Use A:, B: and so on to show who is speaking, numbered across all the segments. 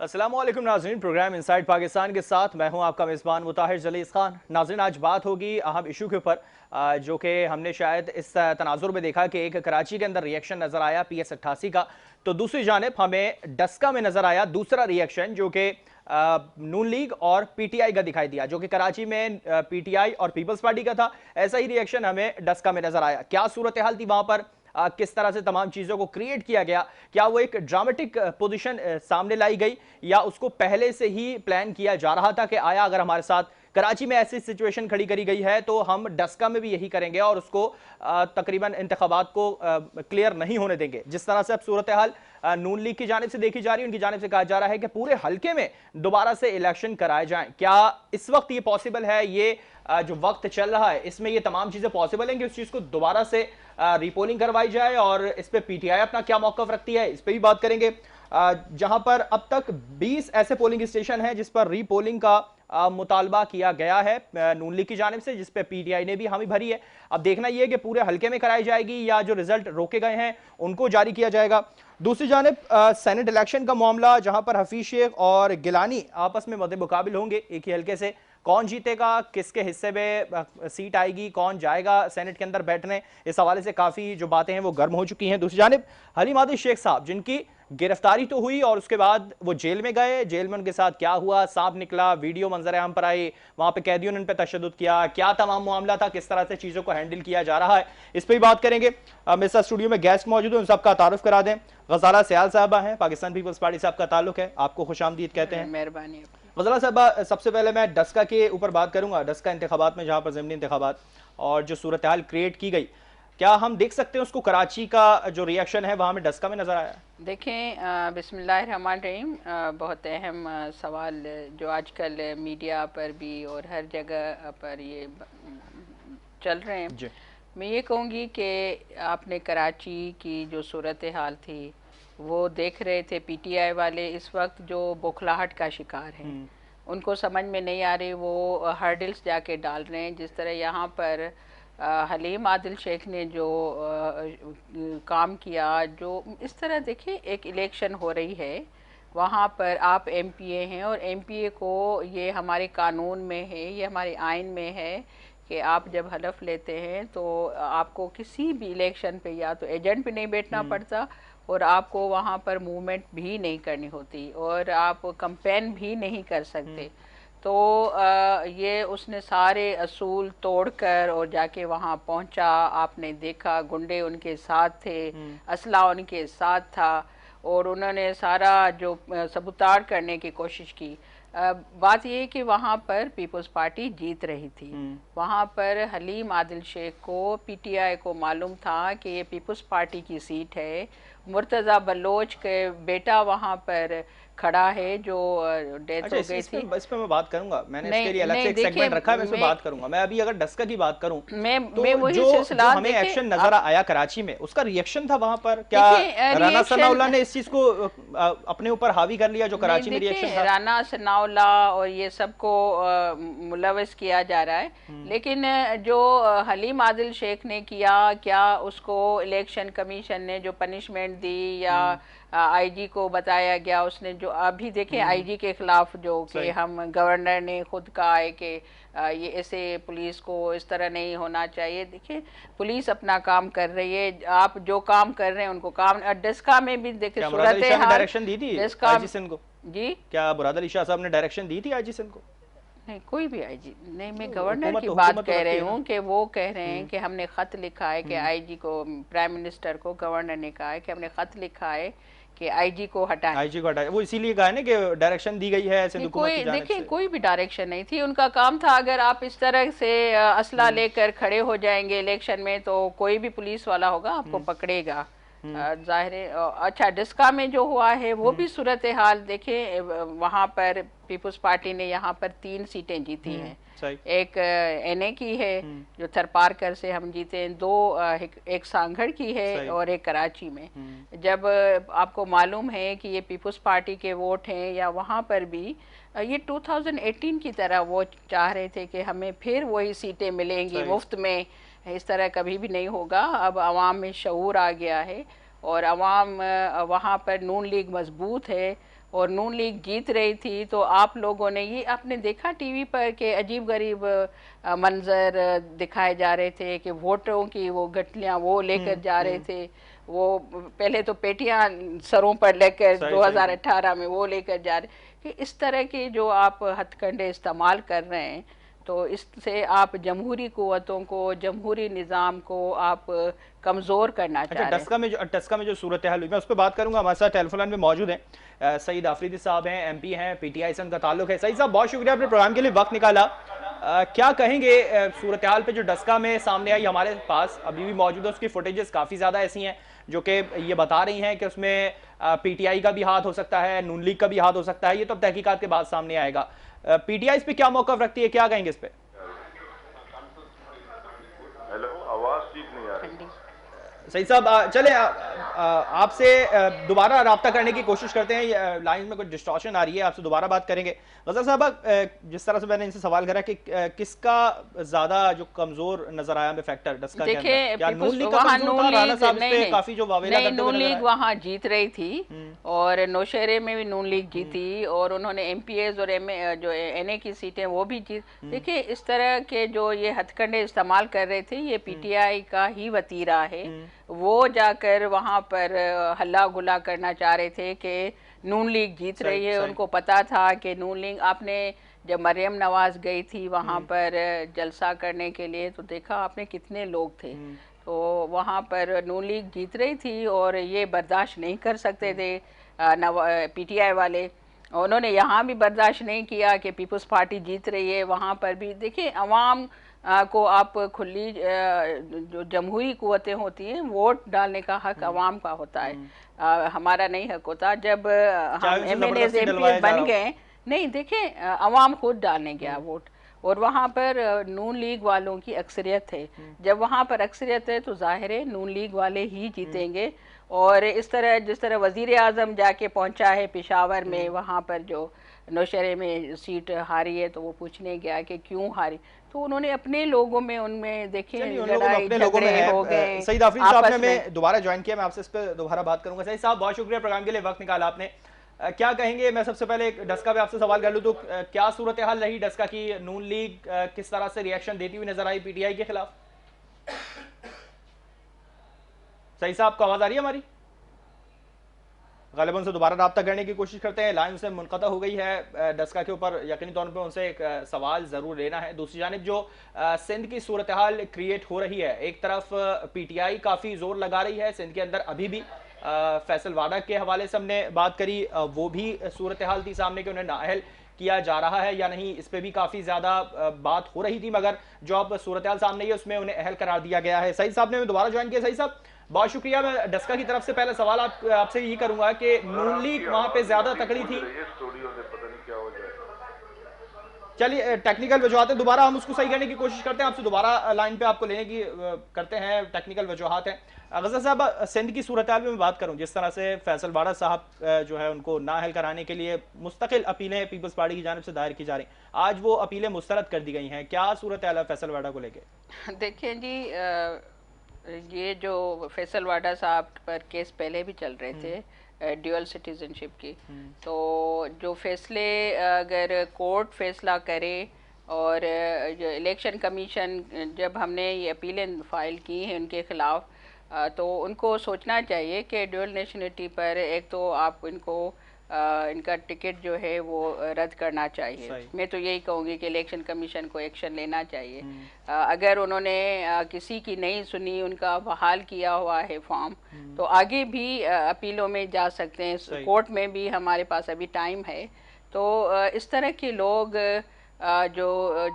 A: अस्सलाम वालेकुम नाज़रीन, प्रोग्राम इनसाइड पाकिस्तान के साथ मैं हूं आपका मेज़बान मुताहिर जलीस खान। नाज़रीन, आज बात होगी अहम इशू के ऊपर जो कि हमने शायद इस तनाजुर में देखा कि एक कराची के अंदर रिएक्शन नज़र आया PS88 का, तो दूसरी जानिब हमें डस्का में नज़र आया दूसरा रिएक्शन जो कि नून लीग और PTI का दिखाई दिया, जो कि कराची में PTI और पीपल्स पार्टी का था। ऐसा ही रिएक्शन हमें डस्का में नज़र आया। क्या सूरत हाल थी वहाँ पर, किस तरह से तमाम चीज़ों को क्रिएट किया गया, क्या वो एक ड्रामेटिक पोजीशन सामने लाई गई या उसको पहले से ही प्लान किया जा रहा था कि आया अगर हमारे साथ कराची में ऐसी सिचुएशन खड़ी करी गई है तो हम डस्का में भी यही करेंगे और उसको तकरीबन इंतखाबात को क्लियर नहीं होने देंगे। जिस तरह से अब सूरत हाल नून लीग की जानिब से देखी जा रही है, उनकी जानिब से कहा जा रहा है कि पूरे हल्के में दोबारा से इलेक्शन कराए जाएं। क्या इस वक्त ये पॉसिबल है, ये जो वक्त चल रहा है इसमें ये तमाम चीजें पॉसिबल हैं कि उस चीज को दोबारा से रिपोलिंग करवाई जाए, और इस पे PTI अपना क्या मौकफ रखती है इस पे भी बात करेंगे। जहां पर अब तक 20 ऐसे पोलिंग स्टेशन हैं जिस पर रीपोलिंग का मुतालबा किया गया है नून लीग की जानिब से, जिस पे PTI ने भी हामी भरी है। अब देखना यह है कि पूरे हल्के में कराई जाएगी या जो रिजल्ट रोके गए हैं उनको जारी किया जाएगा। दूसरी जानिब सेनेट इलेक्शन का मामला, जहां पर हफीज शेख और गिलानी आपस में मद्दे मुकाबिल होंगे एक ही हल्के से। कौन जीतेगा, किसके हिस्से में सीट आएगी, कौन जाएगा सेनेट के अंदर बैठने, इस हवाले से काफ़ी जो बातें हैं वो गर्म हो चुकी हैं। दूसरी जानिब हलीम आदिल शेख साहब, जिनकी गिरफ्तारी तो हुई और उसके बाद वो जेल में गए, जेल में उनके साथ क्या हुआ, सांप निकला, वीडियो मंजर आम पर आई, वहां पे कैदियों ने उन पर तशद्दुद किया, क्या तमाम मामला था, किस तरह से चीज़ों को हैंडल किया जा रहा है, इस पर भी बात करेंगे। मेरे साथ स्टूडियो में गेस्ट मौजूद हैं, उन सबका तारुफ करा दें। गजाला सयाल साहबा हैं, पाकिस्तान पीपल्स पार्टी से आपका ताल्लुक है, आपको खुशामदीद कहते हैं।
B: मेहरबानी।
A: गजाला साहबा, सबसे पहले मैं डस्का के ऊपर बात करूंगा, डस्का इंतखाबात में जहां पर ज़मीनी इंतखाबात और जो सूरत हाल क्रिएट की गई, क्या हम देख सकते हैं उसको कराची का जो रिएक्शन है वहां में डस्का में नजर आया?
B: देखें, बिस्मिल्लाहिर्रहमानिर्रहीम, बहुत अहम सवाल जो आजकल मीडिया पर भी और हर जगह पर ये चल रहे हैं
A: जी।
B: मैं ये कहूँगी कि आपने कराची की जो सूरत हाल थी वो देख रहे थे। PTI वाले इस वक्त जो बौखलाहट का शिकार हैं, उनको समझ में नहीं आ रही, वो हर्डल्स जाके डाल रहे हैं। जिस तरह यहाँ पर हलीम आदिल शेख ने जो काम किया, जो इस तरह देखिए एक इलेक्शन हो रही है, वहाँ पर आप MPA हैं और MPA को ये हमारे कानून में है, ये हमारे आइन में है कि आप जब हलफ लेते हैं तो आपको किसी भी इलेक्शन पे या तो एजेंट पे नहीं बैठना पड़ता और आपको वहाँ पर मूवमेंट भी नहीं करनी होती और आप कैंपेन भी नहीं कर सकते। तो ये उसने सारे असूल तोड़कर और जाके वहाँ पहुँचा। आपने देखा गुंडे उनके साथ थे, असला उनके साथ था और उन्होंने सारा जो सबूताड़ करने की कोशिश की। बात ये कि वहाँ पर पीपल्स पार्टी जीत रही थी। वहाँ पर हलीम आदिल शेख को PTI को मालूम था कि ये पीपल्स पार्टी की सीट है। मुर्तज़ा बलोच के बेटा वहाँ पर खड़ा है जो डेथ हो गई थी।
A: इस पे मैं बात करूंगा, मैंने इसके लिए अलग से एक सेगमेंट रखा है, मैं इस पे बात करूंगा। मैं अभी अगर डस्का की बात करूं तो
B: मैं वही
A: जो हमें एक्शन नजर आया कराची में, उसका रिएक्शन था वहां पर, क्या राना सनाउल्लाह ने इस चीज को अपने ऊपर हावी कर लिया जो कराची में रिएक्शन था?
B: राना सनाउल्लाह और ये सबको मुलविस किया जा रहा है, लेकिन जो हलीम आदिल शेख ने किया, क्या उसको इलेक्शन कमीशन ने जो पनिशमेंट दी या IG को बताया गया, उसने जो अभी देखें IG के खिलाफ जो कि हम गवर्नर ने खुद कहा है कि ये ऐसे पुलिस को इस तरह नहीं होना चाहिए। देखिए पुलिस अपना काम कर रही है, आप जो काम कर रहे हैं उनको काम। डस्का में भी देखिए सूरत हाल,
A: डायरेक्शन दी थी IG सिंध को
B: जी,
A: क्या बुराद अली शाह साहब ने डायरेक्शन दी थी IG सिंध को?
B: नहीं, कोई भी IG नहीं, मैं गवर्नर की बात कह रही हूँ कि वो कह रहे हैं कि हमने खत लिखा है कि IG को, प्राइम मिनिस्टर को गवर्नर ने कहा है कि हमने खत लिखा है कि IG को हटाएं।
A: IG को हटाएं, वो इसीलिए कहा है ना कि डायरेक्शन दी गई है सिंध हुकूमत की जानिब से।
B: देखिए कोई भी डायरेक्शन नहीं थी, उनका काम था। अगर आप इस तरह से असला लेकर खड़े हो जाएंगे इलेक्शन में तो कोई भी पुलिस वाला होगा आपको पकड़ेगा, जाहिर है। अच्छा, डस्का में जो हुआ है वो भी सूरत हाल देखें। वहाँ पर पीपल्स पार्टी ने यहाँ पर 3 सीटें जीती हैं। एक NA की है जो थरपारकर से हम जीते हैं, 2 एक सांगड़ की है और एक कराची में। जब आपको मालूम है कि ये पीपल्स पार्टी के वोट हैं, या वहाँ पर भी ये 2018 की तरह वो चाह रहे थे कि हमें फिर वही सीटें मिलेंगी मुफ्त में, इस तरह कभी भी नहीं होगा। अब आवाम में शऊर आ गया है और आवाम वहाँ पर नून लीग मजबूत है और नून लीग जीत रही थी, तो आप लोगों ने ये आपने देखा टीवी पर कि अजीब गरीब मंजर दिखाए जा रहे थे कि वोटरों की वो गठलियां वो लेकर जा रहे थे। वो पहले तो पेटियां सरों पर लेकर
A: सही सही
B: 2018 में वो लेकर जा रहे कि इस तरह के जो आप हथकंडे इस्तेमाल कर रहे हैं, तो इससे आप जमहूरी कुव्वतों को, जमहूरी निज़ाम को आप कमज़ोर करना
A: अच्छा,
B: चाह रहे हैं।
A: टस्का में जो सूरत हाल हुई मैं उस पर बात करूंगा। हमारे साथ टेलीफोन लाइन में मौजूद हैं सईद आफरीदी साहब हैं, एमपी हैं, पीटीआई से उनका ताल्लुक है। सईद साहब, बहुत शुक्रिया अपने प्रोग्राम के लिए वक्त निकाला। क्या कहेंगे सूरत हाल पे जो डस्का में सामने आई हमारे पास अभी भी मौजूद है, उसकी फुटेजेस काफ़ी ज़्यादा ऐसी हैं जो कि ये बता रही हैं कि उसमें पीटीआई का भी हाथ हो सकता है, नून लीग का भी हाथ हो सकता है। ये तो अब तहकीकात के बाद सामने आएगा। पीटीआई इस पे क्या मौक़िफ़ रखती है, क्या कहेंगे इस पे?
C: हेलो, आवाज ठीक नहीं आ रही।
A: सही साहब, चले आपसे दोबारा रब्ता करने की कोशिश करते हैं। लाइन में कुछ डिस्टॉर्शन आ रही है, आपसे दोबारा बात करेंगे। गजर साहब, जिस तरह से मैंने इनसे सवाल करा कि किसका ज्यादा जो कमजोर नजर आया हमें फैक्टर डस्का के अंदर, क्या नून लीग का कमजोर था? राणा साहब इस पे काफी जो वावेला करते हुए
B: नून लीग वहाँ जीत रही थी और नौशहरे में भी नून लीग जीती और उन्होंने एमपीएस और जो एनए की सीटें वो भी जीत। देखिए, इस तरह के जो ये हथकंडे इस्तेमाल कर रहे थे, ये पीटीआई का ही वतीरा है। वो जाकर वहाँ पर हल्ला गुल्ला करना चाह रहे थे कि नून लीग जीत रही है। उनको पता था कि नून लीग, आपने जब मरियम नवाज गई थी वहाँ पर जलसा करने के लिए, तो देखा आपने कितने लोग थे। तो वहाँ पर नून लीग जीत रही थी और ये बर्दाश्त नहीं कर सकते थे पीटीआई वाले। उन्होंने यहाँ भी बर्दाश्त नहीं किया कि पीपल्स पार्टी जीत रही है। वहाँ पर भी देखिए, अवाम को आप खुली जो जमहूरी कुव्वतें होती हैं, वोट डालने का हक अवाम का होता है, हमारा नहीं हक होता। जब हम एमएनएज एमपीएस बन गए, नहीं देखें, अवाम खुद डालने गया वोट और वहाँ पर नून लीग वालों की अक्सरियत है। जब वहाँ पर अक्सरियत है तो जाहिर है नून लीग वाले ही जीतेंगे। और इस तरह जिस तरह वजीर आजम जाके पहुँचा है पेशावर में, वहाँ पर जो नौशहरे में सीट हारी है, तो वो पूछने गया कि क्यों हारी, तो उन्होंने अपने लोगों में, उनमें देखिए लड़ाई झगड़े हो गए।
A: सईद आफरीदी साहब ने हमें दोबारा ज्वाइन किया, मैं आपसे इस पर दोबारा बात करूंगा। सईद साहब, बहुत शुक्रिया प्रोग्राम के लिए वक्त निकाला आपने। क्या कहेंगे, मैं सबसे पहले डस्का पे आपसे सवाल कर लूँ तो क्या सूरत हाल रही डस्का की? नून लीग किस तरह से रिएक्शन देती हुई नजर आई पीटीआई के खिलाफ? सईद साहब को आवाज आ रही है हमारी? गालिबन से दोबारा रब्ता करने की कोशिश करते हैं, लाइन से मुनक़ता हो गई है डस्का के ऊपर। यकीनी तौर पर उनसे एक सवाल ज़रूर लेना है। दूसरी जानिब जो सिंध की सूरत हाल क्रिएट हो रही है, एक तरफ पीटीआई काफ़ी ज़ोर लगा रही है सिंध के अंदर, अभी भी फैसल वाडा के हवाले से हमने बात करी, वो भी सूरत हाल थी सामने कि उन्हें नाअहल किया जा रहा है या नहीं, इस पर भी काफ़ी ज़्यादा बात हो रही थी, मगर जो अब सूरत हाल सामने है उसमें उन्हें अहल करार दिया गया है। सईद साहब ने दोबारा ज्वाइन किया। सईद साहब, बहुत शुक्रिया। मैं डस्का की तरफ से पहला सवाल आपसे यही करूंगा कि नून लीग वहां पे ज्यादा तकड़ी थी। चलिए, टेक्निकल वजूहत है, दोबारा हम उसको सही करने की कोशिश करते हैं। आपसे दोबारा लाइन पे आपको लेने की करते हैं, टेक्निकल वजूहत है। गज़र साहब, सिंध की सूरत हाल में मैं बात करूं, जिस तरह से फैसल वाडा साहब जो है उनको नाअहल कराने के लिए मुस्तकिल अपीलें पीपल्स पार्टी की जानिब से दायर की जा रही, आज वो अपीलें मुस्तरद कर दी गई हैं। क्या सूरत हाल है फैसल वाडा को लेके?
B: देखिए जी, ये जो फैसल वाडा साहब पर केस पहले भी चल रहे थे ड्यूअल सिटीजनशिप की, तो जो फैसले अगर कोर्ट फैसला करे और जो इलेक्शन कमीशन, जब हमने ये अपीलें फाइल की हैं उनके ख़िलाफ़, तो उनको सोचना चाहिए कि ड्यूअल नेशनलिटी पर एक तो आप इनको इनका टिकट जो है वो रद्द करना चाहिए। मैं तो यही कहूँगी कि इलेक्शन कमीशन को एक्शन लेना चाहिए। अगर उन्होंने किसी की नहीं सुनी, उनका बहाल किया हुआ है फॉर्म, तो आगे भी अपीलों में जा सकते हैं, कोर्ट में भी हमारे पास अभी टाइम है। तो इस तरह के लोग जो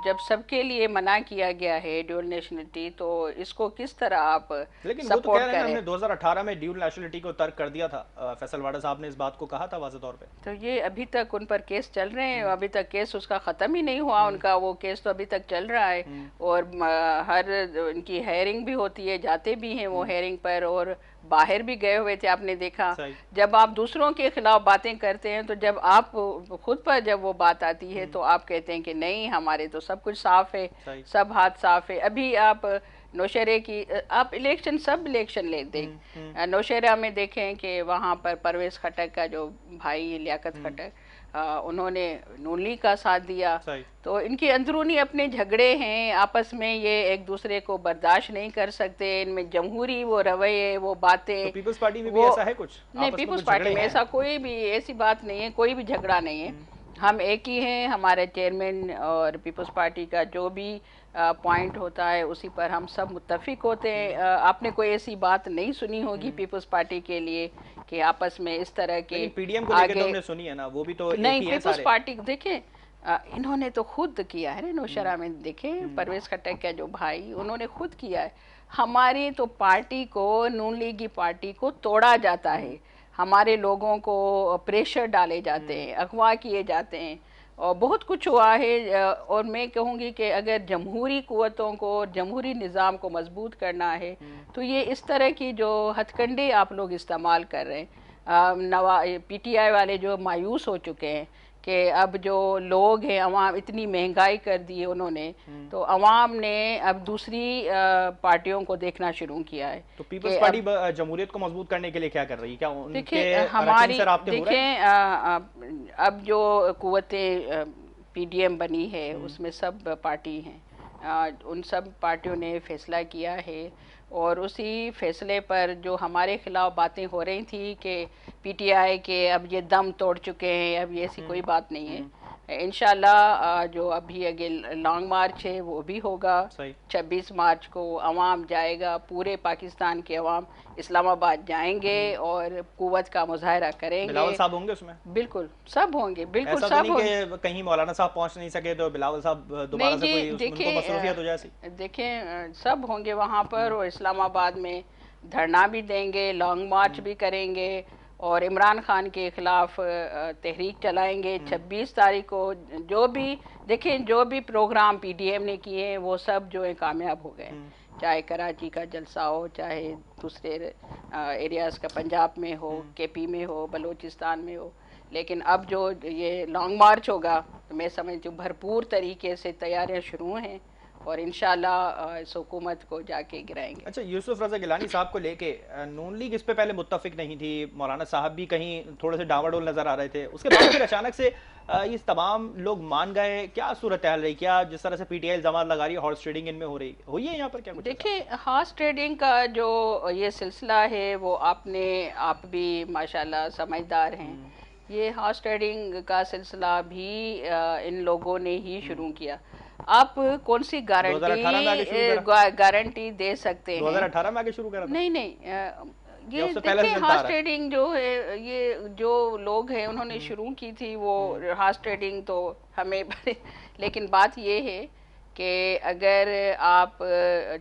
B: जब सबके लिए मना किया गया है ड्यूअल नेशनलिटी, तो इसको किस तरह आप
A: लेकिन वो तो कह रहे हैं हमने 2018 में ड्यूअल नेशनलिटी को तर्क कर दिया था, फैसल वाडा साहब ने इस बात को कहा था वाज़ेह तौर पे।
B: तो ये अभी तक उन पर केस चल रहे हैं, अभी तक केस उसका ख़त्म ही नहीं हुआ उनका, वो केस तो अभी तक चल रहा है और हर उनकी हेयरिंग भी होती है, जाते भी हैं वो हेयरिंग पर और बाहर भी गए हुए थे। आपने देखा जब आप दूसरों के खिलाफ बातें करते हैं, तो जब आप खुद पर जब वो बात आती है तो आप कहते हैं कि नहीं, हमारे तो सब कुछ साफ है, सब हाथ साफ है। अभी आप नौशहरे की आप इलेक्शन सब इलेक्शन ले दें, नौशहरा में देखें कि वहाँ पर परवेज़ खटक का जो भाई लियाकत खटक, उन्होंने नून लीग का साथ दिया। तो इनके अंदरूनी अपने झगड़े हैं आपस में, ये एक दूसरे को बर्दाश्त नहीं कर सकते, इनमें जमहूरी वो रवैये वो बातें।
A: तो पीपल्स पार्टी में भी ऐसा है कुछ?
B: नहीं, पीपल्स पार्टी में ऐसा कोई भी ऐसी बात नहीं है, कोई भी झगड़ा नहीं है। हम एक ही हैं, हमारे चेयरमैन और पीपल्स पार्टी का जो भी पॉइंट होता है उसी पर हम सब मुत्तफिक होते हैं। आपने कोई ऐसी बात नहीं सुनी होगी पीपल्स पार्टी के लिए कि आपस में इस तरह के
A: पीडीएम को लेकर तो हमने सुनी है ना, वो भी तो
B: नहीं। पीपल्स पार्टी देखें, इन्होंने तो खुद किया है ना नौशहरा में, देखें परवेज़ खटक का जो भाई, उन्होंने खुद किया है। हमारी तो पार्टी को, नून लीग की पार्टी को तोड़ा जाता है, हमारे लोगों को प्रेशर डाले जाते हैं, अगवा किए जाते हैं और बहुत कुछ हुआ है। और मैं कहूँगी कि अगर जमहूरी क़ुव्वतों को, जमहूरी निज़ाम को मजबूत करना है तो ये इस तरह की जो हथकंडे आप लोग इस्तेमाल कर रहे हैं, पीटीआई वाले जो मायूस हो चुके हैं कि अब जो लोग हैं, अवाम इतनी महंगाई कर दी है उन्होंने, तो अवाम ने अब दूसरी पार्टियों को देखना शुरू किया है।
A: तो पीपल्स पार्टी जमहूरियत को मजबूत करने के लिए क्या कर रही है? क्या
B: देखिए हमारी, देखें अब जो कुव्वतें पीडीएम बनी है उसमें सब पार्टी हैं, उन सब पार्टियों ने फैसला किया है और उसी फैसले पर जो हमारे खिलाफ बातें हो रही थी कि पीटीआई के अब ये दम तोड़ चुके हैं, अब ये ऐसी कोई बात नहीं है। इंशाल्लाह जो अभी आगे लॉन्ग मार्च है वो भी होगा। 26 मार्च को अवाम जाएगा, पूरे पाकिस्तान के अवाम इस्लामाबाद जाएंगे और कुव्वत का मुजाहरा करेंगे।
A: बिलावल साहब होंगे उसमें?
B: बिल्कुल सब होंगे, बिल्कुल
A: ऐसा
B: सब
A: तो नहीं कि कहीं मौलाना साहब पहुंच नहीं सके तो बिलावल साहब दोबारा से कोई उनको मसरूफियत हो जाए?
B: देखें सब होंगे वहाँ पर और इस्लामाबाद में धरना भी देंगे, लॉन्ग मार्च भी करेंगे और इमरान खान के खिलाफ तहरीक चलाएंगे। 26 तारीख को जो भी देखें, जो भी प्रोग्राम पीडीएम ने किए हैं वो सब जो है कामयाब हो गए, चाहे कराची का जलसा हो, चाहे दूसरे एरियाज़ का, पंजाब में हो, केपी में हो, बलूचिस्तान में हो। लेकिन अब जो ये लॉन्ग मार्च होगा तो मैं समझती हूँ भरपूर तरीके से तैयारियाँ शुरू हैं और इंशाल्लाह इस हुकूमत को जाके गिराएंगे।
A: अच्छा, यूसुफ रज़ा गिलानी साहब को लेके नून लीग इस पे पहले मुत्तफिक नहीं थी, मौलाना साहब भी कहीं थोड़े से डावाडोल नजर आ रहे थे, उसके बाद फिर अचानक से ये तमाम लोग मान गए। क्या सूरत हाल रही? क्या जिस तरह से पीटीआई इल्जाम लगा रही है हॉर्स ट्रेडिंग इनमें हो रही है यहाँ पर क्या कुछ?
B: देखिए हॉर्स ट्रेडिंग का जो ये सिलसिला है वो आप भी माशाल्लाह समझदार हैं। ये हॉर्स ट्रेडिंग का सिलसिला भी इन लोगों ने ही शुरू किया। आप कौन सी गारंटी दे सकते हैं?
A: 2018 में आगे शुरू करा था?
B: नहीं ये देखिए हॉर्स ट्रेडिंग जो है, ये जो लोग हैं उन्होंने शुरू की थी वो हॉर्स ट्रेडिंग तो हमें लेकिन बात ये है कि अगर आप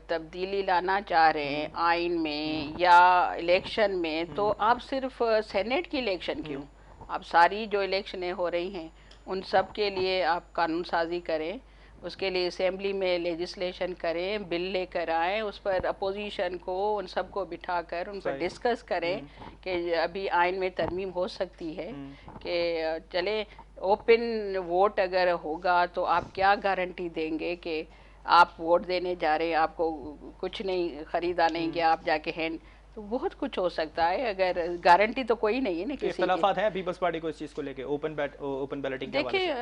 B: तब्दीली लाना चाह रहे हैं आइन में या इलेक्शन में तो आप सिर्फ सेनेट की इलेक्शन क्यों, आप सारी जो इलेक्शनें हो रही हैं उन सब के लिए आप कानून साजी करें, उसके लिए असेंबली में लेजिस्लेशन करें, बिल लेकर आएँ, उस पर अपोजिशन को उन सबको बिठाकर उन पर डिस्कस करें कि अभी आइन में तरमीम हो सकती है कि चले ओपन वोट अगर होगा तो आप क्या गारंटी देंगे कि आप वोट देने जा रहे हैं, आपको कुछ नहीं ख़रीदा नहीं गया, आप जाके हैंड, तो बहुत कुछ हो सकता है। अगर गारंटी तो कोई नहीं है ना किसी की।
A: इख्तिलाफात है पीपल्स पार्टी को इस चीज़ को लेके ओपन बैलेटिंग?
B: देखिए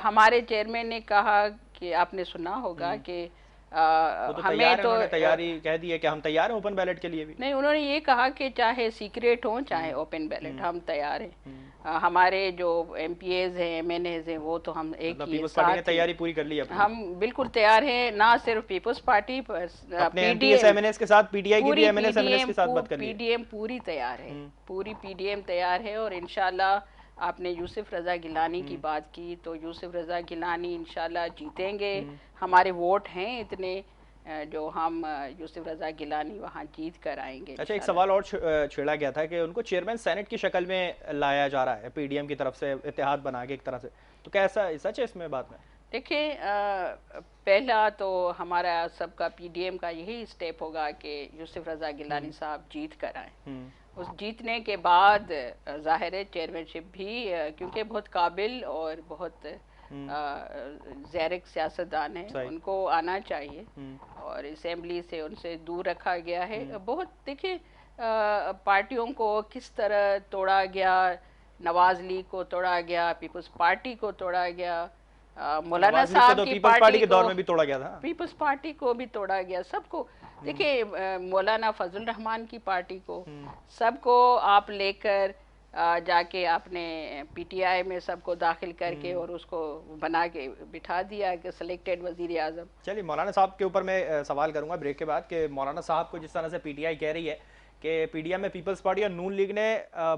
B: हमारे चेयरमैन ने कहा कि आपने सुना होगा कि हमें तो
A: तैयारी कह दी है कि हम तैयार हैं ओपन बैलेट के लिए भी।
B: नहीं, उन्होंने ये कहा कि चाहे सीक्रेट हो चाहे ओपन बैलेट हम तैयार हैं। हमारे जो एमपीएज हैं, एमएनएज हैं, वो तो हम एक ही
A: पीपल्स पार्टी ने तैयारी पूरी कर ली है।
B: हम बिल्कुल तैयार हैं, ना सिर्फ पीपल्स पार्टी पर
A: एमएनएस के साथ पीटीआई की भी एमएनएस के साथ बात कर ली है।
B: पीडीएम पूरी तैयार है, पूरी पीडीएम तैयार है और इंशाल्लाह आपने यूसुफ रज़ा गिलानी की बात की तो यूसुफ रज़ा गिलानी इंशाल्लाह जीतेंगे। हमारे वोट हैं इतने जो हम यूसुफ रज़ा गिलानी वहाँ जीत कर आएंगे।
A: अच्छा, एक सवाल और छेड़ा गया था कि उनको चेयरमैन सेनेट की शक्ल में लाया जा रहा है पीडीएम की तरफ से, इत्तेहाद बना के एक तरह से, तो क्या ऐसा सच है इसमें बात में?
B: देखिए पहला तो हमारा सबका पीडीएम का यही स्टेप होगा कि यूसुफ रज़ा गिलानी साहब जीत कर आए। उस जीतने के बाद ज़ाहिर है चेयरमैनशिप भी, क्योंकि बहुत काबिल और बहुत ज़ैरिक सियासतदान हैं, उनको आना चाहिए और असेंबली से उनसे दूर रखा गया है। बहुत देखिए पार्टियों को किस तरह तोड़ा गया, नवाज लीग को तोड़ा गया, पीपल्स पार्टी को तोड़ा गया, मौलाना साहब की पार्टी
A: के दौर में भी तोड़ा गया था,
B: पीपल्स पार्टी को भी तोड़ा गया, सबको। देखिए मौलाना फजल रहमान की पार्टी को, सबको आप लेकर जाके आपने पीटीआई में सबको दाखिल करके और उसको बना के बिठा दिया कि सिलेक्टेड वजीर आजम।
A: चलिए मौलाना साहब के ऊपर मैं सवाल करूंगा ब्रेक के बाद कि मौलाना साहब को जिस तरह से पीटीआई कह रही है कि पीडीएम में पीपल्स पार्टी और नून लीग ने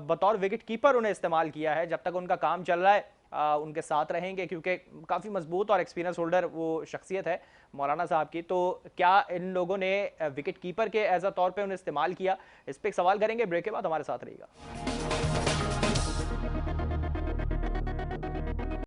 A: बतौर विकेट कीपर उन्हें इस्तेमाल किया है, जब तक उनका काम चल रहा है उनके साथ रहेंगे, क्योंकि काफ़ी मजबूत और एक्सपीरियंस होल्डर वो शख्सियत है मौलाना साहब की। तो क्या इन लोगों ने विकेट कीपर के एज अ तौर पे उन्हें इस्तेमाल किया? इस पर एक सवाल करेंगे, ब्रेक के बाद हमारे साथ रहिएगा।